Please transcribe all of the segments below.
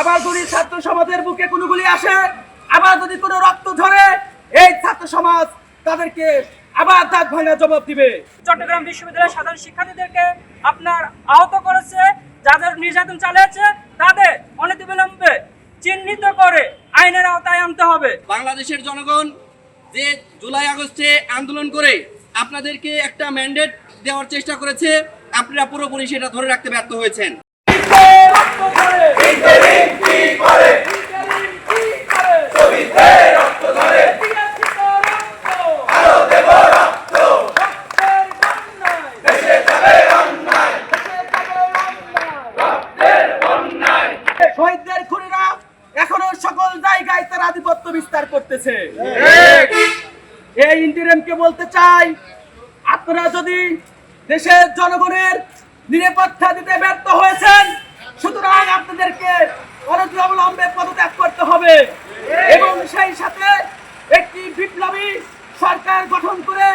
আবার যদি ছাত্র সমাজের বুকে কোনো গুলি আসে, আবার যদি কোনো রক্ত ঝরে, এই ছাত্র সমাজ তাদেরকে আবার দাঁত ভাঙা জবাব দিবে। চট্টগ্রাম বিশ্ববিদ্যালয়ের সাধারণ শিক্ষার্থীদেরকে আপনার আহত করেছে, যাদের নির্যাতন চালিয়েছে তাদের অনতিবিলম্বে চিহ্নিত করে আইনের আওতায় আনতে হবে। বাংলাদেশের জনগণ যে জুলাই আগস্টে আন্দোলন করে আপনাদেরকে একটা ম্যান্ডেট দেওয়ার চেষ্টা করেছে, আপনারা পুরোপুরি সেটা ধরে রাখতে ব্যর্থ হয়েছেন। শহীদদের খুনিরা এখনো সকল জায়গায় তার আধিপত্য বিস্তার করতেছে। এই ইন্টারিমকে বলতে চাই, আপনারা যদি দেশের জনগণের নিরাপত্তা দিতে ব্যর্থ হয়েছেন, সুতরাং আপনাদেরকে অনতিবিলম্বে পদত্যাগ করতে হবে এবং সেই সাথে একটি বিপ্লবী সরকার গঠন করে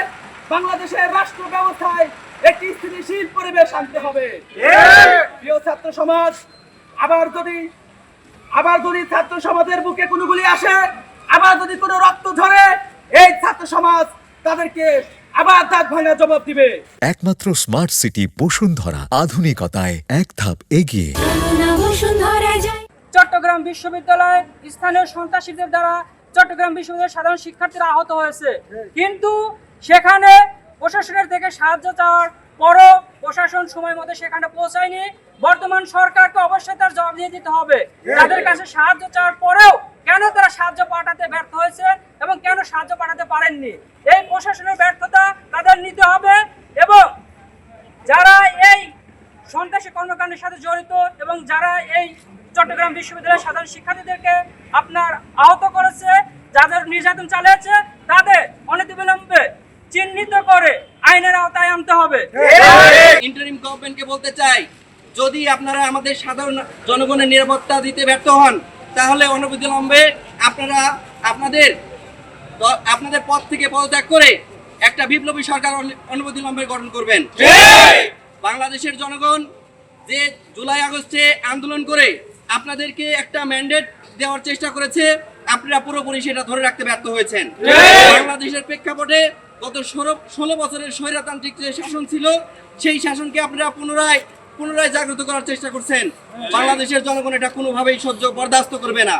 বাংলাদেশের রাষ্ট্র ব্যবস্থায় একটি স্থিতিশীল পরিবেশ আনতে হবে। প্রিয় ছাত্র সমাজ, আবার যদি ছাত্র সমাজের বুকে কোনো গুলি আসে, আবার যদি কোনো রক্ত ঝরে, এই ছাত্র সমাজ তাদেরকে আবার দাঁত ভাঙা জবাব দিবে। একমাত্র স্মার্ট সিটি বসুন্ধরা, আধুনিকতায় এক ধাপ এগিয়ে। চট্টগ্রাম বিশ্ববিদ্যালয়ে স্থানীয় সন্ত্রাসীদের দ্বারা চট্টগ্রাম বিশ্ববিদ্যালয়ের সাধারণ শিক্ষার্থীরা আহত হয়েছে, কিন্তু সেখানে প্রশাসনের থেকে সাহায্য চাওয়ার পরও প্রশাসন সময় মতো সেখানে পৌঁছায়নি। বর্তমান সরকারকে অবশ্যই তার জবাব দিয়ে দিতে হবে, তাদের কাছে সাহায্য চাওয়ার পরেও কেন তারা সাহায্য পাঠাতে ব্যর্থ হয়েছে এবং কেন সাহায্য পাঠাতে পারেননি। এই প্রশাসনের ব্যর্থতা তাদের নিতে হবে এবং যারা এই সন্ত্রাসী কর্মকাণ্ডের সাথে জড়িত এবং যারা এই চট্টগ্রাম বিশ্ববিদ্যালয়ের সাধারণ শিক্ষার্থীদেরকে আপনার আহত করেছে, যাদের নির্যাতন চালিয়েছে তাদের অনতিবিলম্বে চিহ্নিত করে আইনের আওতায় আনতে হবে। ইন্টারিম গভর্নমেন্টকে বলতে চাই, যদি আপনারা আমাদের সাধারণ জনগণের নিরাপত্তা দিতে ব্যর্থ হন, তাহলে অনতিবিলম্বে আপনারা আপনাদের পদ থেকে পদত্যাগ করে একটা বিপ্লবী সরকার অনতিবিলম্বে গঠন করবেন। বাংলাদেশের জনগণ যে জুলাই আগস্টে আন্দোলন করে আপনাদেরকে একটা ম্যান্ডেট দেওয়ার চেষ্টা করেছে, আপনারা পুরোপুরি সেটা ধরে রাখতে ব্যর্থ হয়েছেন। বাংলাদেশের প্রেক্ষাপটে গত 16 বছরের স্বৈরতান্ত্রিক যে শাসন ছিল, সেই শাসনকে আপনারা পুনরায় জাগ্রত করার চেষ্টা করছেন। বাংলাদেশের জনগণ এটা কোনোভাবেই বরদাস্ত করবে না।